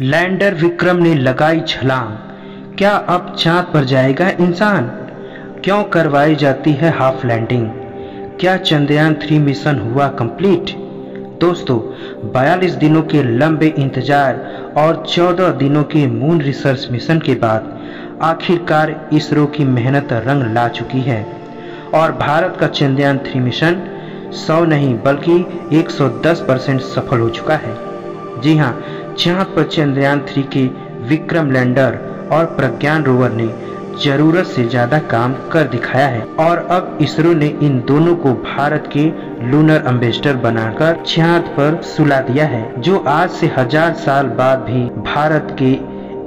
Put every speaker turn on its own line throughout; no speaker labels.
Lander Vikram ने लगाई छलांग। क्या अब चांद पर जाएगा इंसान? क्यों करवाई जाती है हाफ लैंडिंग? क्या चंद्रयान 3 मिशन हुआ कंप्लीट? दोस्तों, 42 दिनों के लंबे इंतजार और 14 दिनों के मून रिसर्च मिशन के बाद आखिरकार इसरो की मेहनत रंग ला चुकी है और भारत का चंद्रयान 3 मिशन 100 नहीं बल्कि 110% सफल हो चुका है। जी हां, चांद पर चंद्रयान 3 के विक्रम लैंडर और प्रज्ञान रोवर ने जरूरत से ज्यादा काम कर दिखाया है और अब इसरो ने इन दोनों को भारत के लूनर एम्बेसडर बनाकर चांद पर सुला दिया है, जो आज से 1000 साल बाद भी भारत के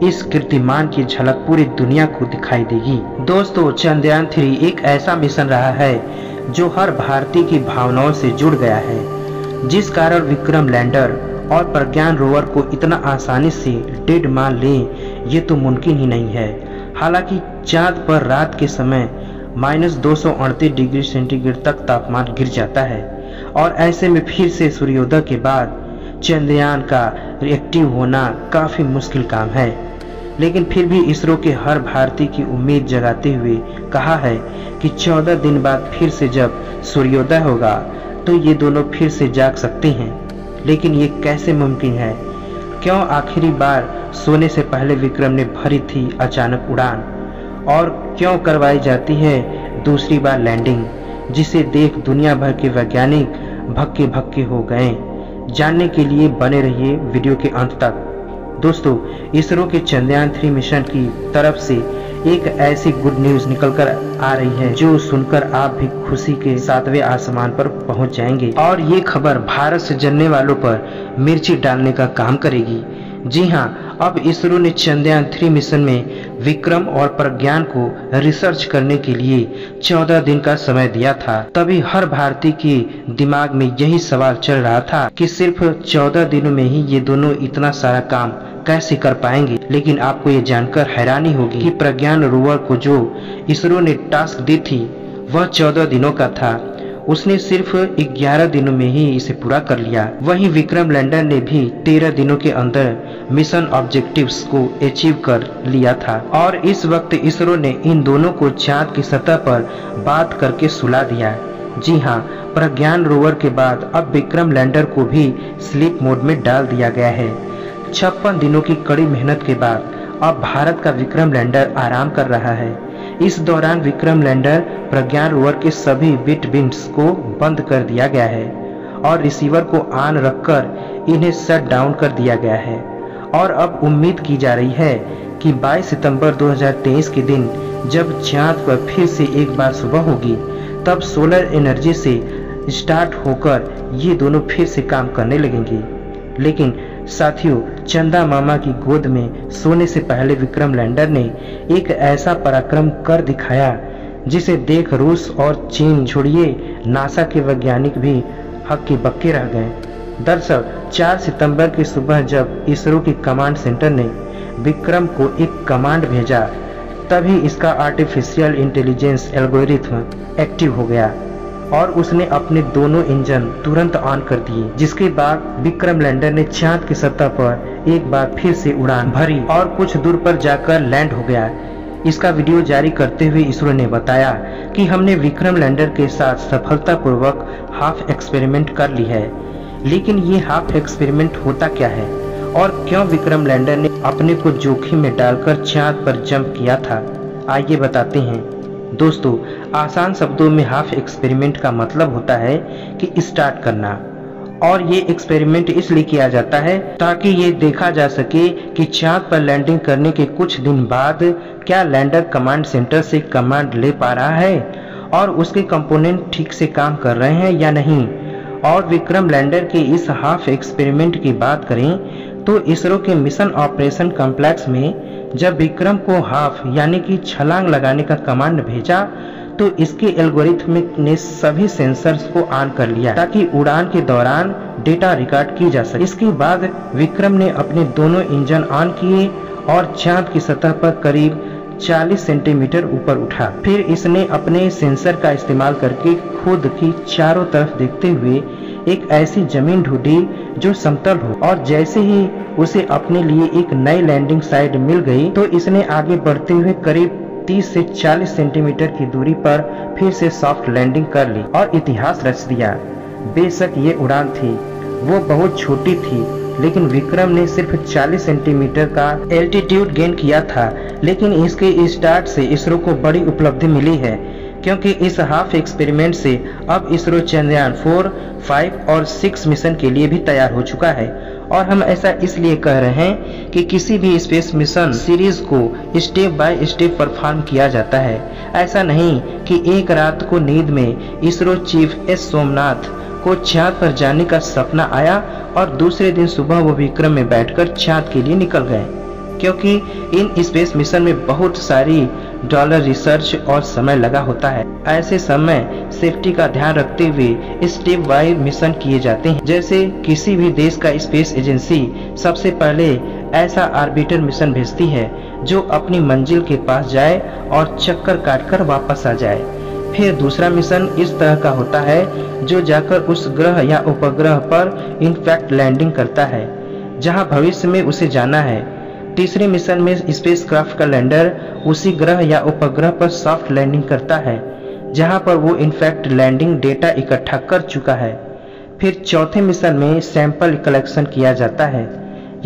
इस कीर्तिमान की झलक पूरी दुनिया को दिखाई देगी। दोस्तों, चंद्रयान 3 एक ऐसा मिशन रहा है जो हर भारतीय की भावनाओं से जुड़ गया है, जिस कारण विक्रम लैंडर और प्रज्ञान रोवर को इतना आसानी से डेड मान ले ये तो मुमकिन ही नहीं है। हालांकि चांद पर रात के समय -238 डिग्री सेंटीग्रेड तक तापमान गिर जाता है और ऐसे में फिर से सूर्योदय के बाद चंद्रयान का रिएक्टिव होना काफी मुश्किल काम है। लेकिन फिर भी इसरो के हर भारतीय की उम्मीद जगाते हुए कहा है कि 14 दिन बाद फिर से जब सूर्योदय होगा तो ये दोनों फिर से जाग सकते हैं। लेकिन ये कैसे मुमकिन है? क्यों आखिरी बार सोने से पहले विक्रम ने भरी थी अचानक उड़ान और क्यों करवाई जाती है दूसरी बार लैंडिंग, जिसे देख दुनिया भर के वैज्ञानिक भक्के भक्के हो गए? जानने के लिए बने रहिए वीडियो के अंत तक। दोस्तों, इसरो के चंद्रयान 3 मिशन की तरफ से एक ऐसी गुड न्यूज निकलकर आ रही है जो सुनकर आप भी खुशी के 7वें आसमान पर पहुंच जाएंगे और ये खबर भारत से जलने वालों पर मिर्ची डालने का काम करेगी। जी हां, अब इसरो ने चंद्रयान 3 मिशन में विक्रम और प्रज्ञान को रिसर्च करने के लिए 14 दिन का समय दिया था। तभी हर भारतीय के दिमाग में यही सवाल चल रहा था कि सिर्फ 14 दिनों में ही ये दोनों इतना सारा काम कैसे कर पाएंगे। लेकिन आपको ये जानकर हैरानी होगी कि प्रज्ञान रोवर को जो इसरो ने टास्क दी थी वह 14 दिनों का था। उसने सिर्फ 11 दिनों में ही इसे पूरा कर लिया। वहीं विक्रम लैंडर ने भी 13 दिनों के अंदर मिशन ऑब्जेक्टिव्स को अचीव कर लिया था और इस वक्त इसरो ने इन दोनों को चांद की सतह पर बात करके सुला दिया। जी हां, प्रज्ञान रोवर के बाद अब विक्रम लैंडर को भी स्लीप मोड में डाल दिया गया है। 56 दिनों की कड़ी मेहनत के बाद अब भारत का विक्रम लैंडर आराम कर रहा है। इस दौरान विक्रम लैंडर प्रज्ञान रोवर के सभी बिट बिट्स को बंद कर दिया गया है और रिसीवर को ऑन रखकर इन्हें शट डाउन कर दिया गया है और अब उम्मीद की जा रही है कि 22 सितंबर 2023 के दिन जब चांद पर फिर से एक बार सुबह होगी तब सोलर एनर्जी से स्टार्ट होकर ये दोनों फिर से काम करने लगेंगे। लेकिन साथियों, चंदा मामा की गोद में सोने से पहले विक्रम लैंडर ने एक ऐसा पराक्रम कर दिखाया जिसे देख रूस और चीन छोड़िए नासा के वैज्ञानिक भी हक्के बक्के रह गए। दरअसल 4 सितंबर की सुबह जब इसरो की कमांड सेंटर ने विक्रम को एक कमांड भेजा तभी इसका आर्टिफिशियल इंटेलिजेंस एल्गोरिथम एक्टिव हो गया और उसने अपने दोनों इंजन तुरंत ऑन कर दिए, जिसके बाद विक्रम लैंडर ने चांद की सतह पर एक बार फिर से उड़ान भरी और कुछ दूर पर जाकर लैंड हो गया। इसका वीडियो जारी करते हुए इसरो ने बताया कि हमने विक्रम लैंडर के साथ सफलतापूर्वक हाफ एक्सपेरिमेंट कर ली है। लेकिन ये हाफ एक्सपेरिमेंट होता क्या है और क्यों विक्रम लैंडर ने अपने को जोखिम में डालकर चांद पर जंप किया था, आइए बताते हैं। दोस्तों, आसान शब्दों में हाफ एक्सपेरिमेंट का मतलब होता है कि स्टार्ट करना, और ये एक्सपेरिमेंट इसलिए किया जाता है ताकि ये देखा जा सके कि चांद पर लैंडिंग करने के कुछ दिन बाद क्या लैंडर कमांड सेंटर से कमांड ले पा रहा है और उसके कंपोनेंट ठीक से काम कर रहे हैं या नहीं। और विक्रम लैंडर के इस हाफ एक्सपेरिमेंट की बात करें तो इसरो के मिशन ऑपरेशन कॉम्प्लेक्स में जब विक्रम को हाफ यानी कि छलांग लगाने का कमांड भेजा तो इसके एल्गोरिथम ने सभी सेंसर्स को ऑन कर लिया ताकि उड़ान के दौरान डेटा रिकॉर्ड की जा सके। इसके बाद विक्रम ने अपने दोनों इंजन ऑन किए और चांद की सतह पर करीब 40 सेंटीमीटर ऊपर उठा। फिर इसने अपने सेंसर का इस्तेमाल करके खुद की चारों तरफ देखते हुए एक ऐसी जमीन ढूंढी जो समतल हो, और जैसे ही उसे अपने लिए एक नई लैंडिंग साइट मिल गई तो इसने आगे बढ़ते हुए करीब 30 से 40 सेंटीमीटर की दूरी पर फिर से सॉफ्ट लैंडिंग कर ली और इतिहास रच दिया। बेशक ये उड़ान थी वो बहुत छोटी थी, लेकिन विक्रम ने सिर्फ 40 सेंटीमीटर का एल्टीट्यूड गेन किया था, लेकिन इसके स्टार्ट से इसरो को बड़ी उपलब्धि मिली है, क्योंकि इस हाफ एक्सपेरिमेंट से अब इसरो चंद्रयान 4, 5 और 6 मिशन के लिए भी तैयार हो चुका है। और हम ऐसा इसलिए कह रहे हैं कि किसी भी स्पेस मिशन सीरीज को स्टेप बाय स्टेप परफॉर्म किया जाता है। ऐसा नहीं कि एक रात को नींद में इसरो चीफ एस सोमनाथ को चांद पर जाने का सपना आया और दूसरे दिन सुबह वो विक्रम में बैठकर चांद के लिए निकल गए, क्योंकि इन स्पेस मिशन में बहुत सारी डॉलर रिसर्च और समय लगा होता है। ऐसे समय सेफ्टी का ध्यान रखते हुए स्टेप बाय मिशन किए जाते हैं। जैसे किसी भी देश का स्पेस एजेंसी सबसे पहले ऐसा ऑर्बिटर मिशन भेजती है जो अपनी मंजिल के पास जाए और चक्कर काटकर वापस आ जाए। फिर दूसरा मिशन इस तरह का होता है जो जाकर उस ग्रह या उपग्रह पर इनफैक्ट लैंडिंग करता है जहां भविष्य में उसे जाना है। तीसरे मिशन में स्पेसक्राफ्ट का लैंडर उसी ग्रह या उपग्रह पर सॉफ्ट लैंडिंग करता है जहां पर वो इनफैक्ट लैंडिंग डेटा इकट्ठा कर चुका है। फिर चौथे मिशन में सैंपल कलेक्शन किया जाता है,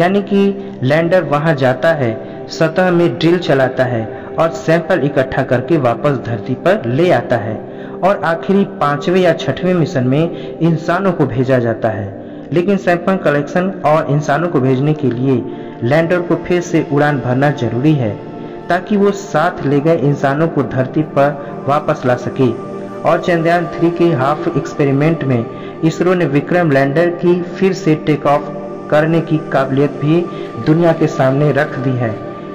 यानी कि लैंडर वहां जाता है, सतह में ड्रिल चलाता है और सैंपल इकट्ठा करके वापस धरती पर ले आता है। और आखिरी पांचवें या छठवें मिशन में इंसानों को भेजा जाता है, लेकिन सैंपल कलेक्शन और इंसानों को भेजने के लिए लैंडर को फिर से उड़ान भरना जरूरी है ताकि वो साथ ले गए इंसानों को धरती पर वापस ला सके। और चंद्रयान 3 के हाफ एक्सपेरिमेंट में इसरो ने विक्रम लैंडर की फिर से टेक ऑफ करने की काबिलियत भी दुनिया के सामने रख दी है।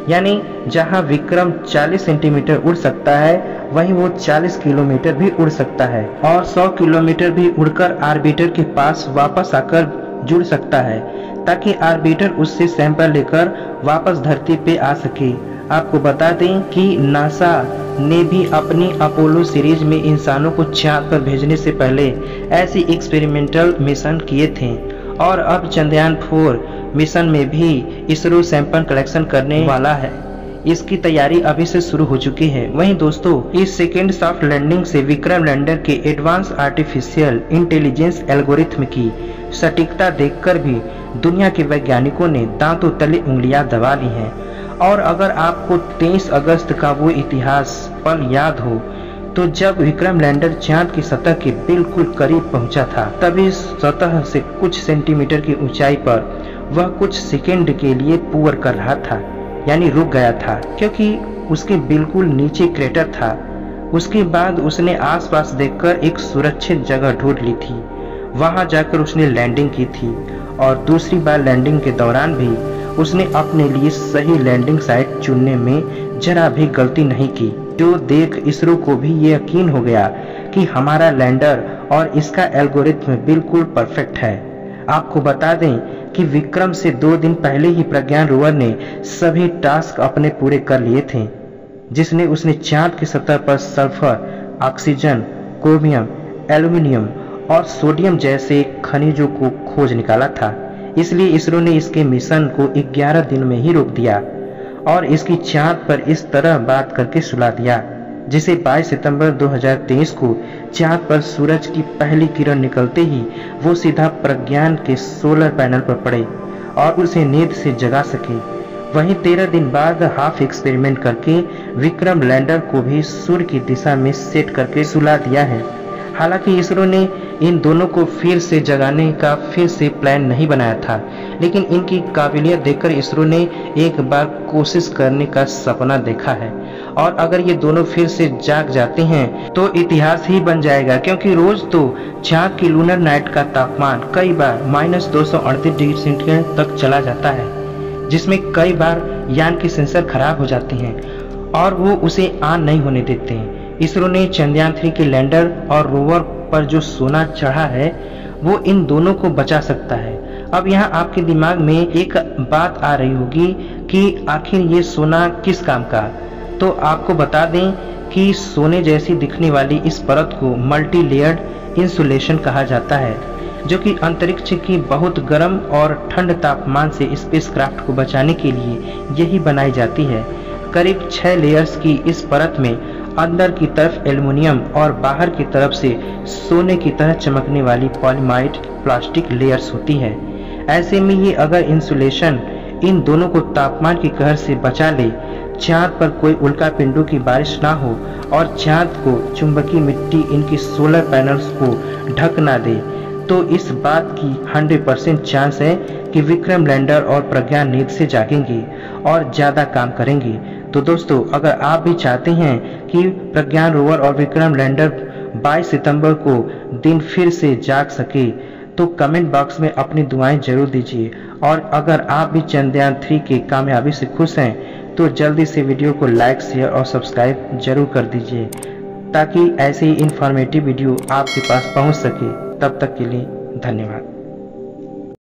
यानी जहां विक्रम 40 सेंटीमीटर उड़ सकता है वहीं वो 40 किलोमीटर भी उड़ सकता है और 100 किलोमीटर भी उड़कर ऑर्बिटर के पास वापस आकर जुड़ सकता है ताकि ऑर्बिटर उससे सैंपल लेकर वापस धरती पे आ सके। आपको बता दें कि नासा ने भी अपनी अपोलो सीरीज में इंसानों को चांद पर भेजने से पहले ऐसी एक्सपेरिमेंटल मिशन किए थे और अब चंद्रयान 4 मिशन में भी इसरो सैंपल कलेक्शन करने वाला है। इसकी तैयारी अभी से शुरू हो चुकी है। वहीं दोस्तों, इस सेकेंड सॉफ्ट लैंडिंग से विक्रम लैंडर के एडवांस आर्टिफिशियल इंटेलिजेंस एल्गोरिथम की सटीकता देखकर भी दुनिया के वैज्ञानिकों ने दांतों तले उंगलियां दबा ली हैं। और अगर आपको 23 अगस्त का वो इतिहास पल याद हो तो जब विक्रम लैंडर चांद की सतह के बिल्कुल करीब पहुंचा था, तभी सतह से कुछ सेंटीमीटर की ऊंचाई पर वह कुछ सेकंड के लिए पुअर कर रहा था, यानी रुक गया था, क्योंकि उसके बिल्कुल नीचे क्रेटर था। उसके बाद उसने आसपास देखकर एक सुरक्षित जगह ढूंढ ली थी। वहां जाकर उसने लैंडिंग की थी और दूसरी बार लैंडिंग के दौरान भी उसने अपने लिए सही लैंडिंग साइट चुनने में जरा भी गलती नहीं की, जो देख इसरो को भी ये यकीन हो गया कि हमारा लैंडर और इसका एल्गोरिथम बिल्कुल परफेक्ट है। आपको बता दें कि विक्रम से 2 दिन पहले ही प्रज्ञान रोवर ने सभी टास्क अपने पूरे कर लिए थे, जिसने उसने चांद की सतह पर सल्फर, ऑक्सीजन, क्रोमियम, एल्युमिनियम और सोडियम जैसे खनिजों को खोज निकाला था। इसलिए इसरो ने इसके मिशन को 11 दिन में ही रोक दिया और इसकी चांद पर इस तरह बात करके सुला दिया, जिसे 22 सितंबर 2023 को चांद पर सूरज की पहली किरण निकलते ही वो सीधा प्रज्ञान के सोलर पैनल पर पड़े और उसे नींद से जगा सके। वहीं 13 दिन बाद हाफ एक्सपेरिमेंट करके विक्रम लैंडर को भी सूर्य की दिशा में सेट करके सुला दिया है। हालांकि इसरो ने इन दोनों को फिर से जगाने का फिर से प्लान नहीं बनाया था, लेकिन इनकी काबिलियत देखकर इसरो ने एक बार कोशिश करने का सपना देखा है। और अगर ये दोनों फिर से जाग जाते हैं तो इतिहास ही बन जाएगा, क्योंकि रोज तो चांद की लूनर नाइट का तापमान कई बार -238 डिग्री सेंटीग्रेड तक चला जाता है, जिसमें कई बार यान के सेंसर खराब हो जाते हैं और वो उसे ऑन नहीं होने देते हैं। इसरो ने चंद्रयान 3 के लैंडर और रोवर पर जो सोना चढ़ा है वो इन दोनों को बचा सकता है। अब यहाँ आपके दिमाग में एक बात आ रही होगी कि आखिर ये सोना किस काम का। तो आपको बता दें कि सोने जैसी दिखने वाली इस परत को मल्टी लेयर्ड इंसुलेशन कहा जाता है। जो कि अंतरिक्ष की बहुत गर्म और ठंड तापमान से स्पेसक्राफ्ट को बचाने के लिए यही बनाई जाती है। करीब 6 लेयर्स की इस परत में अंदर की तरफ एल्युमिनियम और बाहर की तरफ से सोने की तरह चमकने वाली पॉलीमाइड प्लास्टिक लेयर्स होती है। ऐसे में ये अगर इंसुलेशन इन दोनों को तापमान की कहर से बचा ले, चांद पर कोई उल्कापिंडों की बारिश ना हो और चांद को चुंबकीय मिट्टी इनकी सोलर पैनल्स को ढक ना दे, तो इस बात की 100% चांस है कि विक्रम लैंडर और प्रज्ञान नींद से जागेंगे और ज़्यादा काम करेंगे। तो दोस्तों, अगर आप भी चाहते हैं कि प्रज्ञान रोवर और विक्रम लैंडर 22 सितंबर को दिन फिर से जाग सके, तो कमेंट बॉक्स में अपनी दुआएं जरूर दीजिए। और अगर आप भी चंद्रयान 3 की कामयाबी से खुश हैं तो जल्दी से वीडियो को लाइक, शेयर और सब्सक्राइब जरूर कर दीजिए, ताकि ऐसे ही इंफॉर्मेटिव वीडियो आपके पास पहुंच सके। तब तक के लिए धन्यवाद।